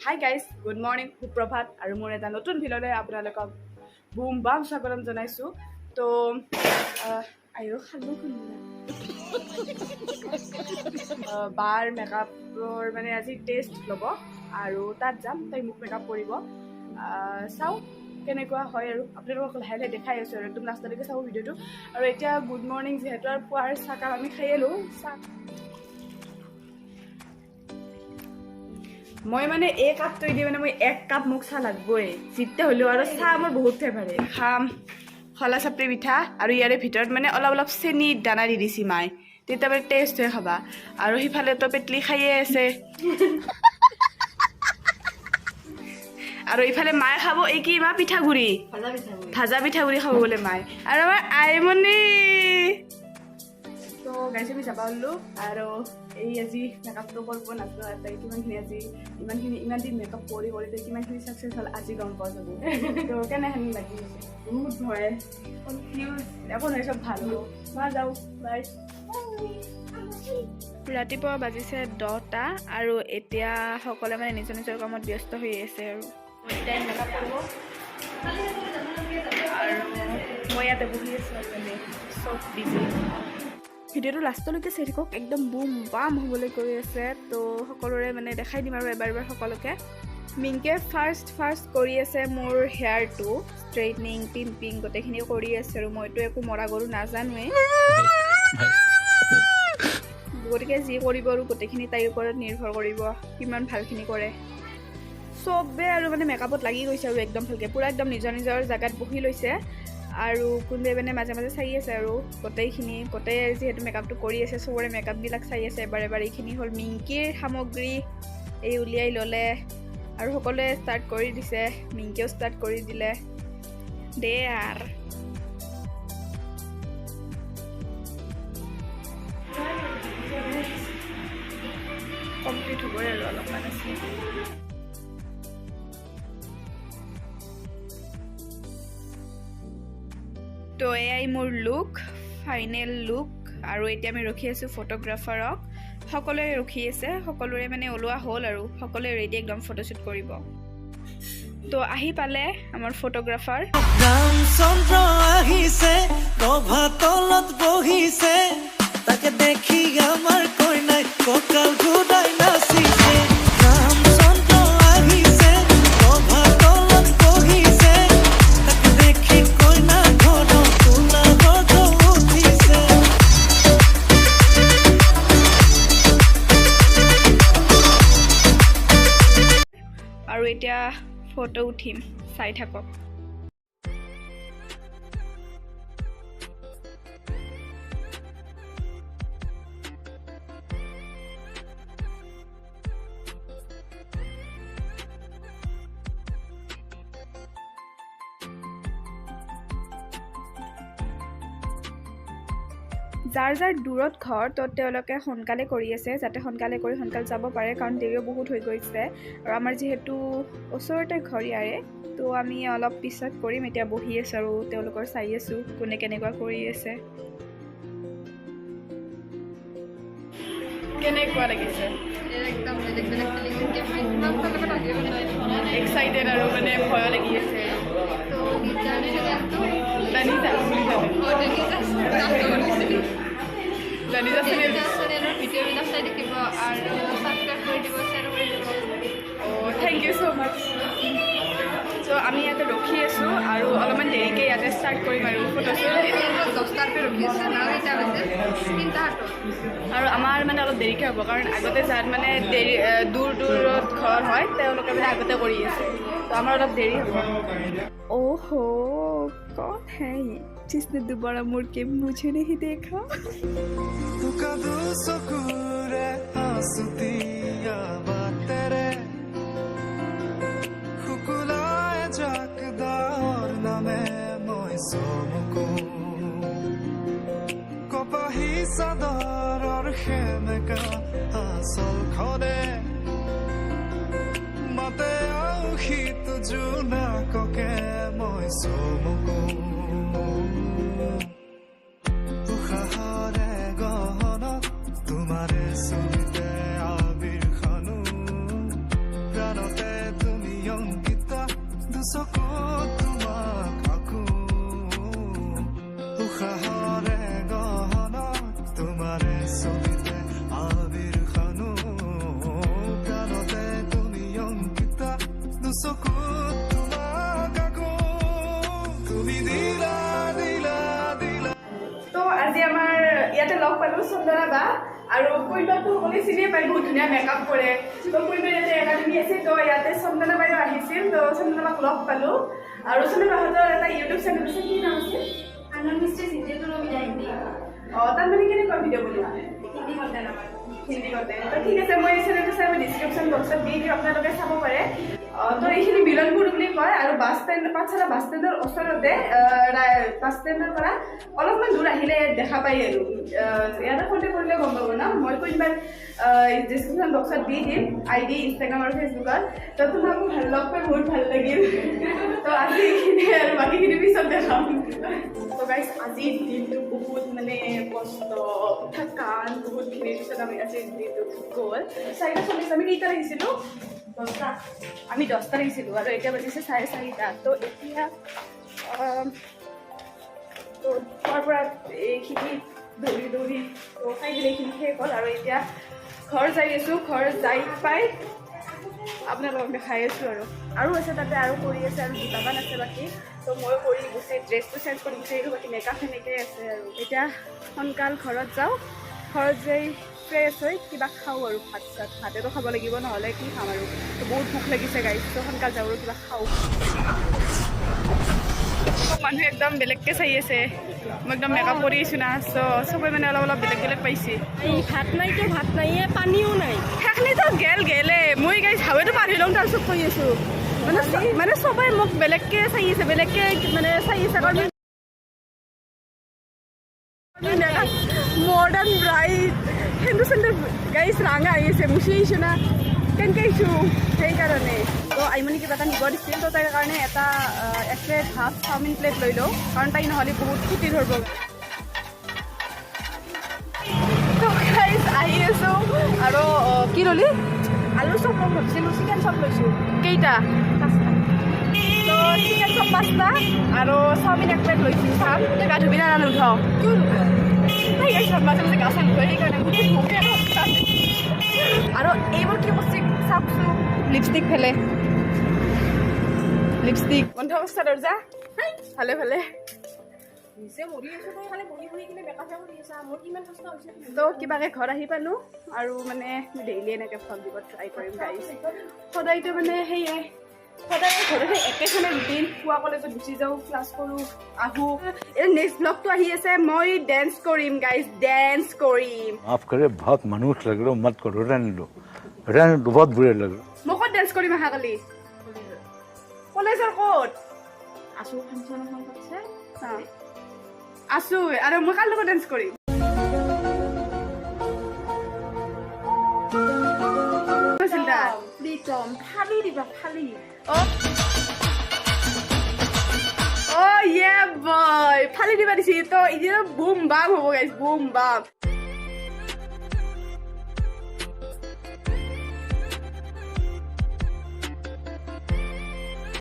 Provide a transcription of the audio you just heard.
Hi guys, good morning, সুপ্ৰভাত আৰু মোৰ এটা নতুন ভিডিঅ'লৈ আপোনালোকক বুম বাম স্বাগতম জনাইছোঁ। তো আইও খালো বাৰ মেকআপৰ মানে আজি টেষ্ট ল'ব আৰু তাত যাম, তাই মোক মেকআপ কৰিব। চাওঁ কেনেকুৱা হয় আৰু আপোনালোকক লাহে লাহে দেখাই আছোঁ আৰু একদম লাষ্টলৈকে চাব ভিডিঅ'টো। আৰু এতিয়া গুড মৰ্ণিং, যিহেতু আৰু পুৱাৰ চাহকাপ আমি খাই ল'লোঁ। মই মানে এই কাপটো দি মানে মই এক কাপ মোক চাহ লাগবই জিতে হ'লেও, আৰু চাহ মোৰ বহুত ফেভাৰেট। খাম খলা চাপৰি পিঠা আৰু ইয়াৰে ভিতৰত মানে অলপ অলপ চেনি দানা দি দিছি মাই, তেতিয়া মানে টেষ্ট হৈ খাবা। আৰু সিফালেতো পেটলি খায়ে আছে আৰু ইফালে মায়ে খাব এই কি মা পিঠাগুড়ি, ভাজা পিঠাগুড়ি খাব বোলে মায়ে। আৰু আমাৰ আইমণি তো গাইছে আমি যাবা ওলো। আৰু এই আজি মেকআপটো কৰিব নাজানো, তাই কিমানখিনি আজি ইমান দিন মেকআপ কৰি তাই কিমানখিনি ছাকচেছ হ'ল আজি গম পোৱা যাব। তো কেনেহেন লাগি আছে, বহুত ভয় কনফিউজ, একো নহয়, চব ভাল হ'ব। মা যাওঁ, বাই। ৰাতিপুৱা বাজিছে 10টা আৰু এতিয়া সকলোৱে মানে নিজৰ নিজৰ কামত ব্যস্ত হৈ আছে। আৰু তাই মেকআপ কৰিব আৰু মই ইয়াতে বহি আছোঁ মানে চব বিজি। ভিডিঅ'টো লাষ্টলৈকে চাই থাকক, একদম বুম বাম হ'বলৈ গৈ আছে। তো সকলোৰে মানে দেখাই দিম আৰু এবাৰ সকলোকে। মিংকে ফাৰ্ষ্ট কৰি আছে মোৰ হেয়াৰটো ষ্ট্ৰেইটনিং পিম্পিং গোটেইখিনি কৰি আছে, আৰু মইতো একো মৰা গৰু নাজানোৱেই, গতিকে যি কৰিব আৰু গোটেইখিনি তাইৰ ওপৰত নিৰ্ভৰ কৰিব কিমান ভালখিনি কৰে। চবে আৰু মানে মেকআপত লাগি গৈছে আৰু একদম ভালকৈ পূৰা একদম নিজৰ নিজৰ জেগাত বহি লৈছে। আৰু কোনোবাই মানে মাজে মাজে চাই আছে আৰু গোটেই যিহেতু মেকআপটো কৰি আছে চবৰে মেকআপবিলাক চাই আছে এবাৰ এবাৰ। এইখিনি হ'ল মিংকিৰ সামগ্ৰী, এই উলিয়াই ল'লে আৰু সকলোৱে ষ্টাৰ্ট কৰি দিছে, মিংকিয়েও ষ্টাৰ্ট কৰি দিলে। দে আৰ কমপ্লিট হ'বই আৰু অলপমান আছে। তো এয়াই মোৰ লুক, ফাইনেল লুক। আৰু এতিয়া আমি ৰখি আছোঁ ফটোগ্ৰাফাৰক, সকলোৱে ৰখি আছে, সকলোৰে মানে ওলোৱা হ'ল আৰু সকলোৱে ৰেডি একদম ফটোশ্বুট কৰিব। তো আহি পালে আমাৰ ফটোগ্ৰাফাৰ। ৰামচন্দ্ৰ আহিছে, প্ৰভাতলত বহিছে, তাকে দেখি আমাৰ কইনাই কঁকাল ঘূৰাই নাচিছে। ৰামচন্দ্ৰ আহিছে, প্ৰভাতলত বহিছে, তাকে দেখি কইনা ঘৰত তোলা বজ উঠিছে। আৰু এতিয়া ফটো উঠিম, চাই থাকক। যাৰ যাৰ দূৰত ঘৰ তো তেওঁলোকে সোনকালে কৰি আছে, যাতে সোনকালে কৰি সোনকালে যাব পাৰে, কাৰণ দেৰিও বহুত হৈ গৈছে। আৰু আমাৰ যিহেতু ওচৰতে ঘৰ ইয়াৰে, তো আমি অলপ পিছত কৰিম। এতিয়া বহি আছোঁ আৰু তেওঁলোকৰ চাই আছোঁ কোনে কেনেকুৱা কৰি আছে। কেনেকুৱা লাগিছে? এক্সাইটেড আৰু মানে ভয় লাগি আছে। থেংক ইউ ছ' মাছ। চ' আমি ইয়াতে ৰখি আছোঁ আৰু অলপমান দেৰিকৈ ইয়াতে ষ্টাৰ্ট কৰিম আৰু ফটোশ্বুট। আৰু আমাৰ মানে অলপ দেৰিকৈ হ'ব, কাৰণ আগতে যাত মানে দূৰত ঘৰ হয় তেওঁলোকে মানে আগতে কৰি আছে, তো আমাৰ অলপ দেৰি হ'ব। ओह कौन है ये जिसने दोबारा मुड़ के मुझे नहीं देखा? তোমারে সুনিতে আবির খানু প্রাণতে দুচকুত তোমাক আকো উশাহৰে গহনত তোমাৰে ছবিতে আবিৰখানো গানতে তুমি অংকিতা দুচকুত তোমাক আকো তুমি দিলা দিলা দিলা তো আজি আমাৰ ইয়াতে লগ পালোঁ চন্দনা বা আৰু কুইনবাটো সকলোৱে চিনিয়ে পায় বহুত ধুনীয়া মেকআপ কৰে তো কুইনবাৰ ইয়াতে একাডেমি আছে তো ইয়াতে চন্দনা বাইদেউ আহিছিল তো চন্দনা বাক লগ পালোঁ আৰু চন্দনা বাহঁতৰ এটা ইউটিউব চেনেল আছে কি নাম আছে তাত মানে কেনেকুৱা ভিডিঅ' বনোৱা হিন্দী কণ্টেণ্ট তো ঠিক আছে মই এই চেনেলটো চাই মই ডিছক্ৰিপশ্যন বক্সত দি দিম আপোনালোকে চাব পাৰে তো এইখিনি মিলনপুৰ বুলি কয় আৰু বাছ ষ্টেণ্ড পাঠশালা বাছ ষ্টেণ্ডৰ ওচৰতে বাছ ষ্টেণ্ডৰ পৰা অলপমান দূৰ আহিলে দেখা পায় আৰু ইয়াতে কণ্টেক্ট কৰিলে গম পাব ন মই কোনোবাই ডিছক্ৰিপশ্যন বক্সত দি দিম ID ইনষ্টাগ্ৰাম আৰু ফেচবুকত তো তোমাকো ভাল লগ পাই বহুত ভাল লাগিল তো আজি এইখিনি আৰু বাকীখিনি পিছত দেখাম তো গাইজ আজিৰ দিনটো বহুত মানে কষ্ট থকান বহুতখিনিৰ পিছত আমি আজিৰ দিনটো গ'ল 4:40 আমি কেইটা আহিছিলোঁ 10টা আমি 10টা আহিছিলোঁ আৰু এতিয়া বাজিছে 4:30 তো এতিয়া তো তাৰ পৰা এইখিনি দৌৰি দৌৰি তো খাই দিলে এইখিনি শেষ হ'ল আৰু এতিয়া ঘৰ যাই আছোঁ ঘৰ যাই পাই আপোনালোকক দেখাই আছোঁ আৰু আছে তাতে আৰু কৰি আছে আৰু দুটামান আছে বাকী তো মই কৰি গুচি ড্ৰেছটো চেঞ্জ কৰি গুচি আহিলোঁ বাকী মেকআপ সেনেকৈ আছে আৰু এতিয়া সোনকাল ঘৰত যাওঁ ঘৰত যাই ফ্ৰেছ হৈ কিবা খাওঁ আৰু ভাতেতো খাব লাগিব নহ'লে কি খাম আৰু তো বহুত ভোক লাগিছে গাইজ তো সোনকাল যাওঁ আৰু কিবা খাওঁ মানুহে একদম বেলেগকৈ চাই আছে মই একদম মেকআপ কৰি আছোঁ না চ' চবে মানে অলপ অলপ বেলেগ বেলেগ পাইছে ভাত নাইয়ে পানীও নাই সেইখিনিতো গেলে মই গাইজ হাৱেটো পাৰ হৈ লওঁ তাৰপিছত কৈ আছোঁ মানে চবেই মোক বেলেগকৈ চাই আছে বেলেগকৈ মানে চাই আছে কাৰণ মডাৰ্ণ ব্ৰাইড সেন্দু চেন্দু গাইজ ৰাঙা আহি আছে মুচি আহিছোঁ না কেনেকৈ আহিছোঁ সেইকাৰণে তো আইমনি কিবা এটা নিব দিছিল তো তাইৰ কাৰণে এটা এক প্লেট হাফ চাওমিন প্লেট লৈ লওঁ কাৰণ তাই নহ'লে বহুত ফুটি ধৰিব তো গাইজ আহি আছোঁ আৰু কি ল'লি আলু চপ মই ভাবিছিলোঁ চিকেন চপ লৈছোঁ কেইটা 5টা তো চিকেন চপ 5টা আৰু চাওমিন এক প্লেট লৈছোঁ চাম গা ধুবি না নুঠাওঁ কিয় মাজে মাজে গা চা নুঠোঁ সেইকাৰণে আৰু এইবোৰ কি বস্তু চাওকচোন লিপষ্টিক ফেলে লিপষ্টিক বন্ধ অৱস্থা দৰ্জা ভালে ভালে তো কিবাকে ঘৰ আহি পালোঁ আৰু মানে ডেইলি এনেকৈ ফল দিব ট্ৰাই কৰিম গাইজ সদায়তো মানে সেয়ে সদায় ঘৰতে একেখনে ৰুটিন পুৱা কলেজত গুচি যাওঁ ক্লাছ কৰোঁ আহোঁ এই নেক্সট ব্লগটো আহি আছে মই ডেন্স কৰিম গাইজ ডেন্স কৰিম माफ करे बहुत मनुष्य लग रहे हो मत करो रहने दो बहुत बुरे लग रहे মই ক'ত ডেন্স কৰিম অহাকালি কলেজৰ ক'ত আছোঁ ফাংচন এখন পাতিছে আছোঁ আৰু মই কাৰ লগত ডেন্স কৰিম প্ৰীতম ফালি দিবা ফালি ইয়ে বয় ফালি দিবা দিছি তো এতিয়া বুম বাম হ'ব গাইজ বুম বাম